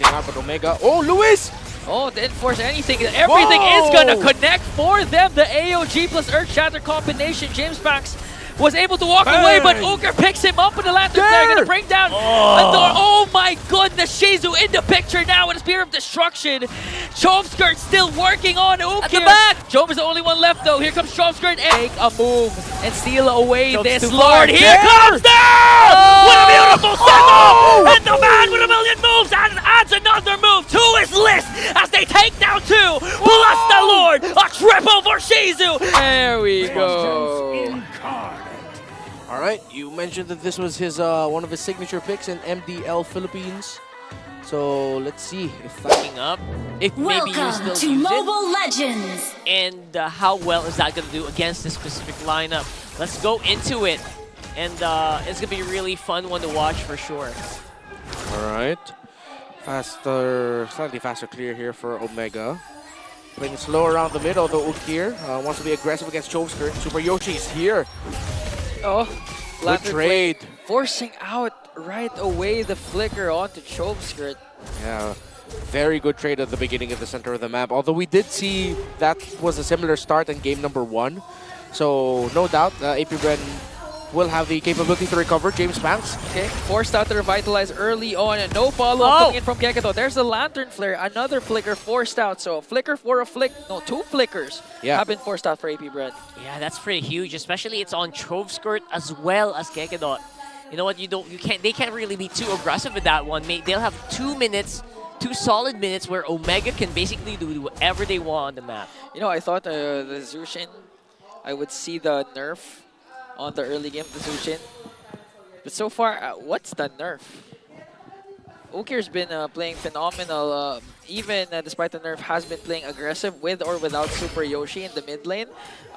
Out, but Omega. Oh, Luis! Oh, didn't force anything. Everything is gonna connect for them. The AOG plus Earth Shatter combination. James Banks was able to walk away, but Uker picks him up with the lantern flare. Gonna bring down Andor. Oh my goodness, Shizu in the picture now with a Spear of Destruction. Chovskirt still working on Uker. At the back! Jove is the only one left though. Here comes Chovskirt and make a move and steal away this Lord. Here comes there! What a beautiful setup! And the man with a million moves adds another move to his list as they take down 2 plus the Lord. A triple for Shizu. There we go. All right, you mentioned that this was his one of his signature picks in MDL Philippines. So let's see if backing up, if maybe you still use it. Welcome to Mobile Legends. And how well is that going to do against this specific lineup? Let's go into it. And it's going to be a really fun one to watch for sure. All right. Slightly faster clear here for Omega. Playing slow around the middle, though Ukir wants to be aggressive against Chovskirt. Super Yoshi's here. Oh, good trade. Forcing out right away the flicker onto Chovskirt. Yeah, very good trade at the beginning of the center of the map. Although we did see that was a similar start in game number 1. So no doubt, APBR will have the capability to recover. James Banks. Okay, forced out to revitalize early on and no follow-up coming in from Keketo. There's the lantern flare, another flicker forced out. So a flicker for a flick, no, 2 flickers have been forced out for APBR. Yeah, that's pretty huge, especially it's on Chovskirt as well as Kekedot. You know what? They can't really be too aggressive with that one. They'll have 2 minutes, 2 solid minutes where Omega can basically do whatever they want on the map. You know, I thought the Zushin, I would see the nerf on the early game, the Zushin. But so far, what's the nerf? Ukir's been playing phenomenal, even despite the nerf, has been playing aggressive with or without Super Yoshi in the mid lane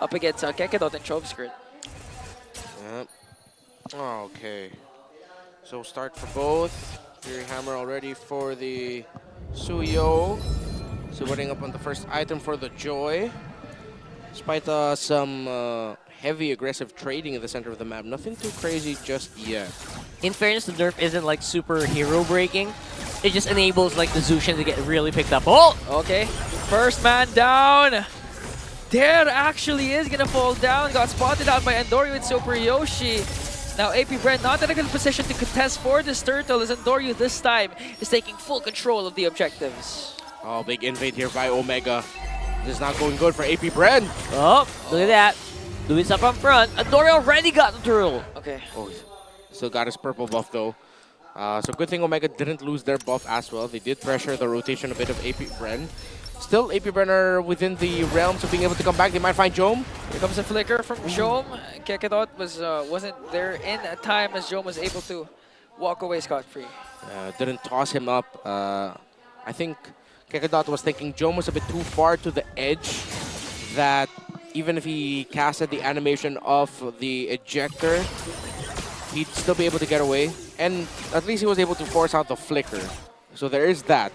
up against Kekedot and Chovskirt. Yep. Okay. So start for both. Fury Hammer already for the Suyo. So putting up on the first item for the Joy. Despite some heavy aggressive trading in the center of the map, nothing too crazy just yet. In fairness, the nerf isn't like super hero breaking. It just enables like the Zushin to get really picked up. Oh! Okay, first man down. There actually is gonna fall down. Got spotted out by Andoryu with Super Yoshi. Now APBR not in a good position to contest for this turtle as Andoryu this time is taking full control of the objectives. Oh, big invade here by Omega. This is not going good for APBR. Oh, look at that. Luis up on front. Andoryu already got the turtle. Okay. Oh, still got his purple buff though. So good thing Omega didn't lose their buff as well. They did pressure the rotation a bit of APBR. Still, APBR are within the realms of being able to come back. They might find Jome. Here comes a flicker from Jome. Kekedot wasn't there in time as Jome was able to walk away scot-free. Didn't toss him up. I think Kekedot was thinking Jome was a bit too far to the edge, that even if he casted the animation of the ejector, he'd still be able to get away. And at least he was able to force out the flicker. So there is that.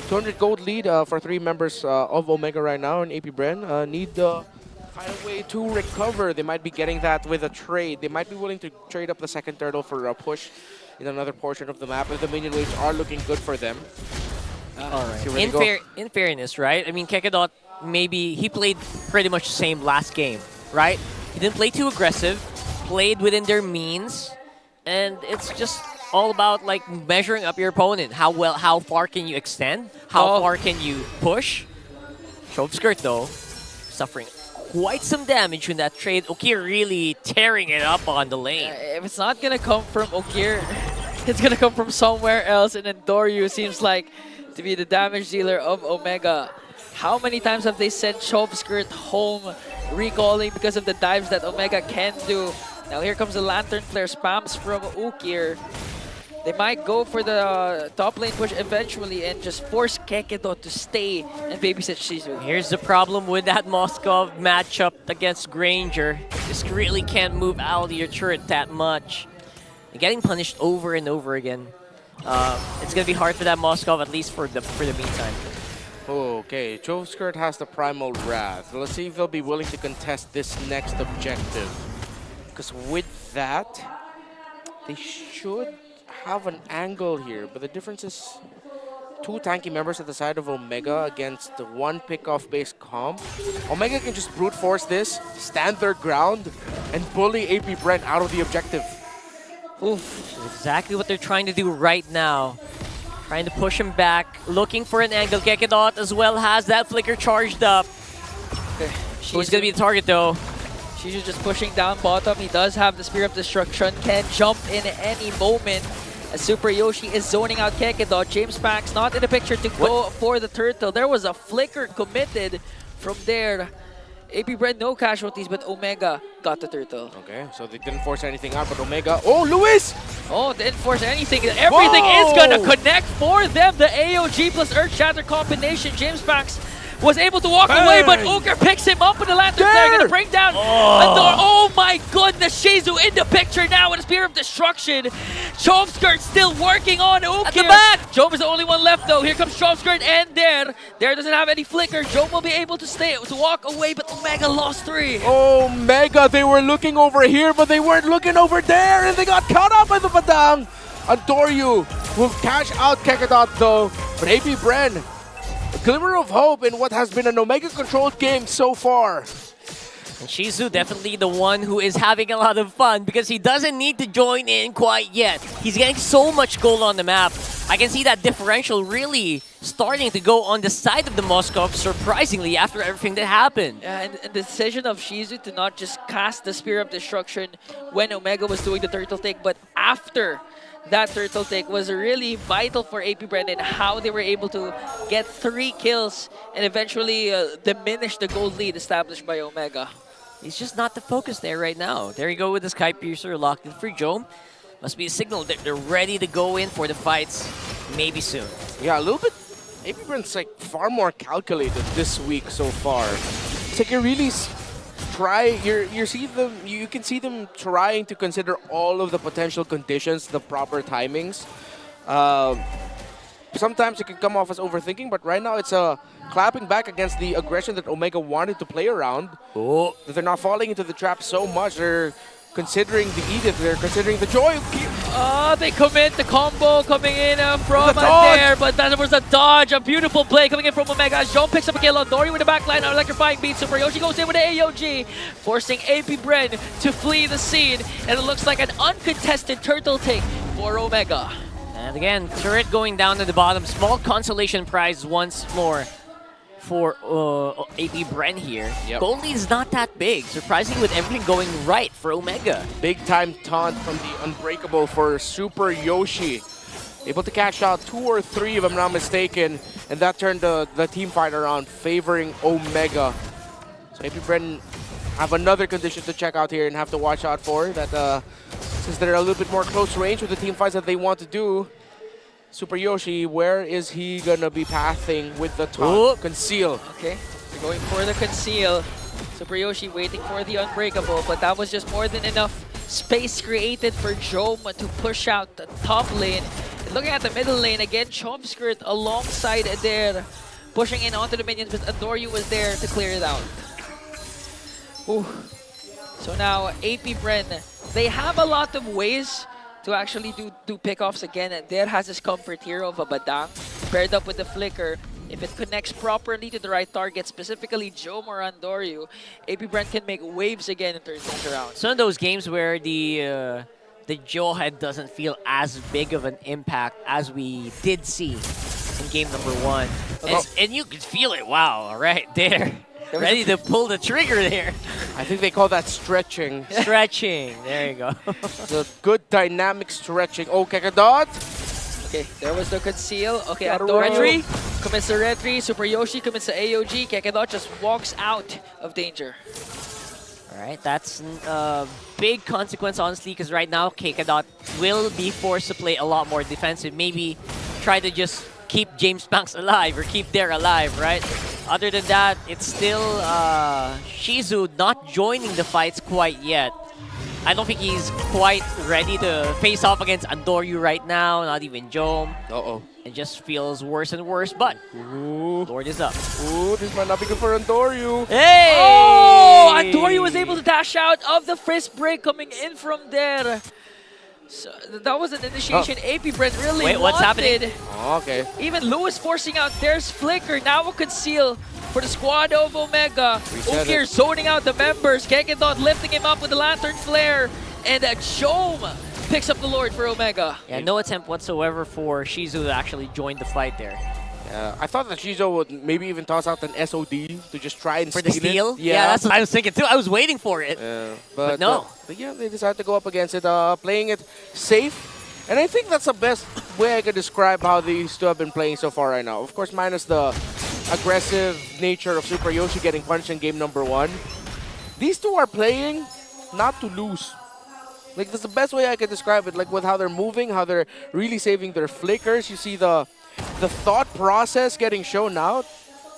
200 gold lead for 3 members of Omega right now, and APBR need to find a way to recover. They might be getting that with a trade. They might be willing to trade up the second turtle for a push in another portion of the map, if the minion waves are looking good for them. All right. In fairness, right? I mean, Kekedot, maybe he played pretty much the same last game, right? He didn't play too aggressive, played within their means, and it's just all about like measuring up your opponent. How far can you extend? How far can you push? Chovskirt though, suffering quite some damage in that trade. Ukir really tearing it up on the lane. If it's not gonna come from Ukir, it's gonna come from somewhere else, and then Doryu seems like to be the damage dealer of Omega. How many times have they sent Chovskirt home recalling because of the dives that Omega can do? Now here comes the lantern flare spams from Ukir. They might go for the top lane push eventually and just force Kekedot to stay and babysit Shizu. Here's the problem with that Moskov matchup against Granger. Just really can't move out of your turret that much. You're getting punished over and over again. It's gonna be hard for that Moskov, at least for the meantime. Okay, Chovskirt has the Primal Wrath. Let's see if they'll be willing to contest this next objective. Because with that, they should have an angle here, but the difference is two tanky members at the side of Omega against the one pick-off-based comp. Omega can just brute force this, stand their ground, and bully AP Bren out of the objective. Oof, exactly what they're trying to do right now. Trying to push him back, looking for an angle. Kekedot as well has that flicker charged up. Okay. Who's going to be the target though? She's just pushing down bottom. He does have the Spear of Destruction, can jump in any moment. As Super Yoshi is zoning out Kekedot. James Max not in the picture to go for the turtle. There was a flicker committed from there. AP Bren, no casualties, but Omega got the turtle. Okay, so they didn't force anything out, but Omega... Oh, Luis! Oh, didn't force anything. Everything is going to connect for them. The AOG plus Earth Shatter combination. James Max was able to walk away, but Uker picks him up in the lantern. They're going to bring down Andor. Oh my goodness, Shizu in the picture now with a Spear of Destruction. Chomskirt still working on Uker. At the back! Jom is the only one left though. Here comes Chomskirt and there. There doesn't have any flicker. Jom will be able to walk away, but Omega lost 3. Omega, they were looking over here, but they weren't looking over there, and they got caught up by the Padang. Andoryu will cash out Kekedot though, but AP Bren, a glimmer of hope in what has been an Omega-controlled game so far. And Shizu definitely the one who is having a lot of fun because he doesn't need to join in quite yet. He's getting so much gold on the map. I can see that differential really starting to go on the side of the Moskov, surprisingly, after everything that happened. Yeah, and the decision of Shizu to not just cast the Spear of Destruction when Omega was doing the turtle take, but after that turtle take was really vital for AP Bren and how they were able to get 3 kills and eventually diminish the gold lead established by Omega. He's just not the focus there right now. There you go with the Sky Piercer locked in for Jom. Must be a signal that they're ready to go in for the fights maybe soon. Yeah, a little bit. AP Bren's like far more calculated this week so far. It's like you really you can see them trying to consider all of the potential conditions, the proper timings. Sometimes it can come off as overthinking, but right now it's clapping back against the aggression that Omega wanted to play around. Oh. That they're not falling into the trap so much. They're considering the Edith, they're considering the Joy. They commit the combo coming in from there, but that was a dodge. A beautiful play coming in from Omega as John picks up a kill on Dory with the backline. Electrifying beat. Super Yoshi goes in with the AOG, forcing AP Bren to flee the scene. And it looks like an uncontested turtle take for Omega. And again, turret going down to the bottom. Small consolation prize once more for AP Bren here. Yep. Gold lead is not that big, surprisingly with everything going right for Omega. Big time taunt from the Unbreakable for Super Yoshi. Able to catch out 2 or 3 if I'm not mistaken, and that turned the team fight around, favoring Omega. So AP Bren have another condition to check out here and have to watch out for, that since they're a little bit more close range with the team fights that they want to do. Super Yoshi, where is he gonna be pathing with the taunt? Ooh. Conceal. Okay, they're going for the conceal. Super Yoshi waiting for the Unbreakable, but that was just more than enough space created for Joma to push out the top lane. And looking at the middle lane, again, Chomskirt alongside there, pushing in onto the minions, but Andoryu was there to clear it out. Ooh. So now, AP Bren, they have a lot of ways to actually do pickoffs again, and there has this comfort here of a Badang paired up with the Flicker. If it connects properly to the right target, specifically Jom or Andoryu, AP Bren can make waves again and turn things around. Some of those games where the jaw head doesn't feel as big of an impact as we did see in game number 1. And you could feel it, wow, right there. Ready to pull the trigger there. I think they call that stretching. Stretching, there you go. The good dynamic stretching. Oh, Kekedot. Okay, there was the conceal. Okay, Gotta Andoryu commits the retry. Super Yoshi commits the AOG. Kekedot just walks out of danger. Alright, that's a big consequence, honestly, because right now Kekedot will be forced to play a lot more defensive. Maybe try to just keep James Banks alive or keep Dare alive, right? Other than that, it's still Shizu not joining the fights quite yet. I don't think he's quite ready to face off against Andoryu right now, not even Jom. Uh-oh. It just feels worse and worse, but Lord is up. Ooh, this might not be good for Andoryu. Hey! Oh! Andoryu was able to dash out of the fist break coming in from there. So that was an initiation. AP Bren really Wait, what's wanted. happening? Oh, okay. Even Lewis forcing out there's Flicker. Now a conceal for the squad of Omega. Reset Ukir it. zoning out the members. Kekedot lifting him up with the Lantern Flare. And Jome picks up the Lord for Omega. Yeah, no attempt whatsoever for Shizu to actually join the fight there. I thought that Shizu would maybe even toss out an SOD to just try and For the steal? it. Yeah, that's what I was thinking too. I was waiting for it. But no. But yeah, they decided to go up against it, playing it safe. And I think that's the best way I could describe how these two have been playing so far right now. Of course, minus the aggressive nature of Super Yoshi getting punched in game number 1. These two are playing not to lose. Like, that's the best way I could describe it. Like, with how they're moving, how they're really saving their flickers. You see the thought process getting shown out.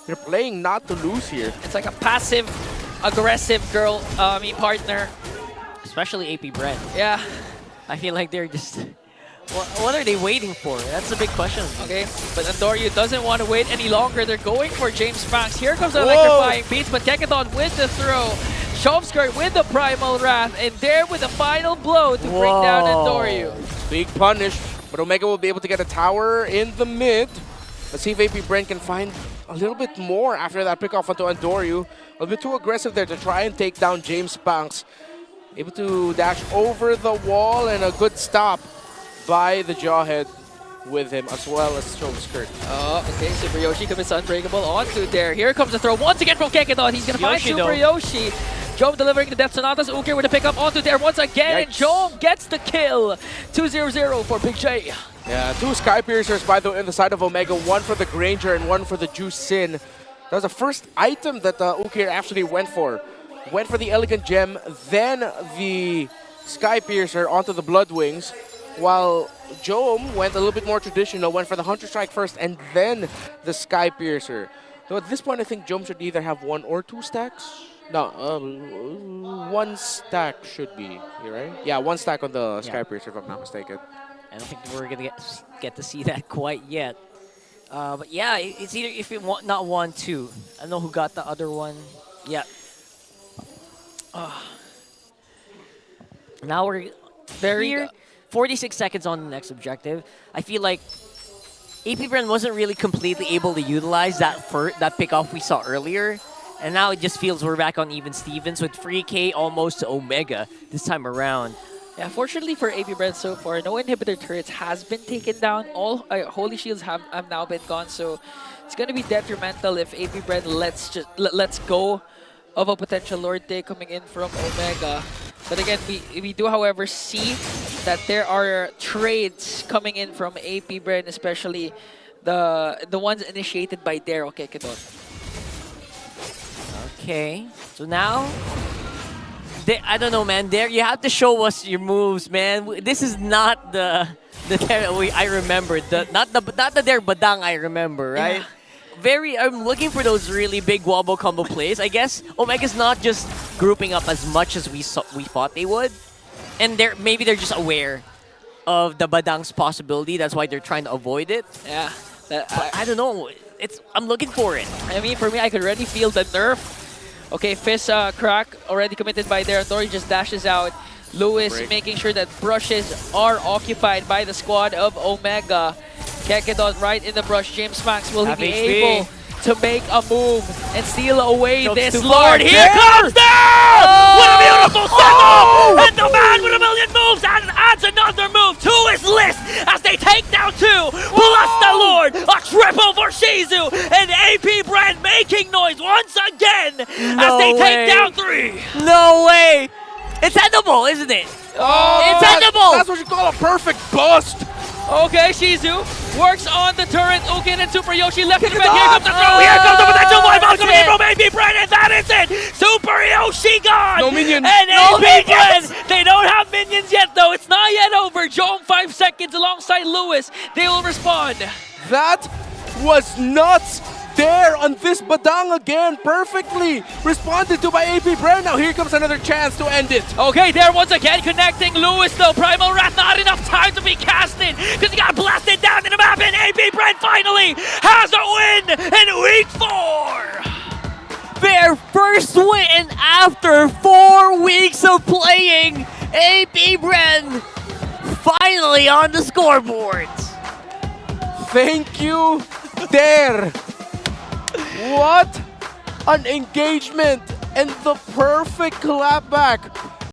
They're playing not to lose here. It's like a passive, aggressive partner. Especially AP Bren. Yeah. I feel like they're just... What are they waiting for? That's the big question. Okay, but Andoryu doesn't want to wait any longer. They're going for James Banks. Here comes the electrifying beats, but Kekedon with the throw. Shovskirt with the Primal Wrath, and there with the final blow to bring down Andoryu. Big punish, but Omega will be able to get a tower in the mid. Let's see if AP Bren can find a little bit more after that pick off onto Andoryu. A bit too aggressive there to try and take down James Banks. Able to dash over the wall, and a good stop by the Jawhead with him, as well as Shovskirt. Oh, okay, Super Yoshi commits Unbreakable onto there. Here comes the throw once again from Kekedon. He's going to find Super Yoshi. Jome delivering the Death Sonatas. Ukir with a pickup onto there once again. Yikes. Jome gets the kill. 2-0-0 for Big J. Yeah, 2 Sky Piercers by the side of Omega, 1 for the Granger and 1 for the Juice Sin. That was the first item that Ukir actually went for. Went for the Elegant Gem, then the Sky Piercer onto the Blood Wings, while Jome went a little bit more traditional, went for the Hunter Strike first and then the Sky Piercer. So at this point, I think Jome should either have 1 or 2 stacks. No, 1 stack should be, right? Yeah, 1 stack on the Sky Piercer, if I'm not mistaken. I don't think we're gonna get to see that quite yet. But yeah, it's either if it not 1, 2. I don't know who got the other one. Yeah. Now we're here. 46 seconds on the next objective. I feel like AP Bren wasn't really completely able to utilize that pick-off we saw earlier. And now it just feels we're back on even Stevens with 3K almost to Omega this time around. Yeah, fortunately for AP Bren so far, no inhibitor turrets has been taken down. All Holy Shields have now been gone, so it's going to be detrimental if AP Bren lets go of a potential Lord take coming in from Omega. But again, we do, however, see that there are trades coming in from AP Bren, especially the ones initiated by Daryl Kekedon. Okay, so now, I don't know, man. There, you have to show us your moves, man. This is not the I remember. Not the Dare Badang I remember, right? Yeah. I'm looking for those really big wobble combo plays. I guess Omega's not just grouping up as much as we thought they would, and maybe they're just aware of the Badang's possibility. That's why they're trying to avoid it. Yeah, I don't know. I'm looking for it. I mean, for me, I could already feel the nerf. Okay, Fist crack already committed by there. Tori just dashes out. Lewis making sure that brushes are occupied by the squad of Omega. Kekedon right in the brush. James Max, will he be able to make a move and steal away this Lord? Here comes there! What a beautiful second! And the man with a million moves adds another move to his list as they take down 2. Plus the Lord, a triple for Shizu, and AP Bren making noise once again as they take down 3. No way! It's edible, isn't it? Oh, it's edible! That's what you call a perfect bust! Okay, Shizu works on the turret. Ukin and Super Yoshi left and right. Here comes the throw. Here comes the potential wipe out coming in from AP Bren, and that is it. Super Yoshi gone. No minions. And AP Bren, they don't have minions yet, though. It's not yet over. Jome 5 seconds alongside Lewis. They will respond. That was nuts. There on this Badang again, perfectly responded to by AP Bren. Now here comes another chance to end it. Okay, there once again connecting Lewis though. Primal Wrath, not enough time to be casted because he got blasted down in the map, and AP Bren finally has a win in week 4. Their first win after 4 weeks of playing. AP Bren finally on the scoreboards. Thank you, Dare. What an engagement and the perfect clapback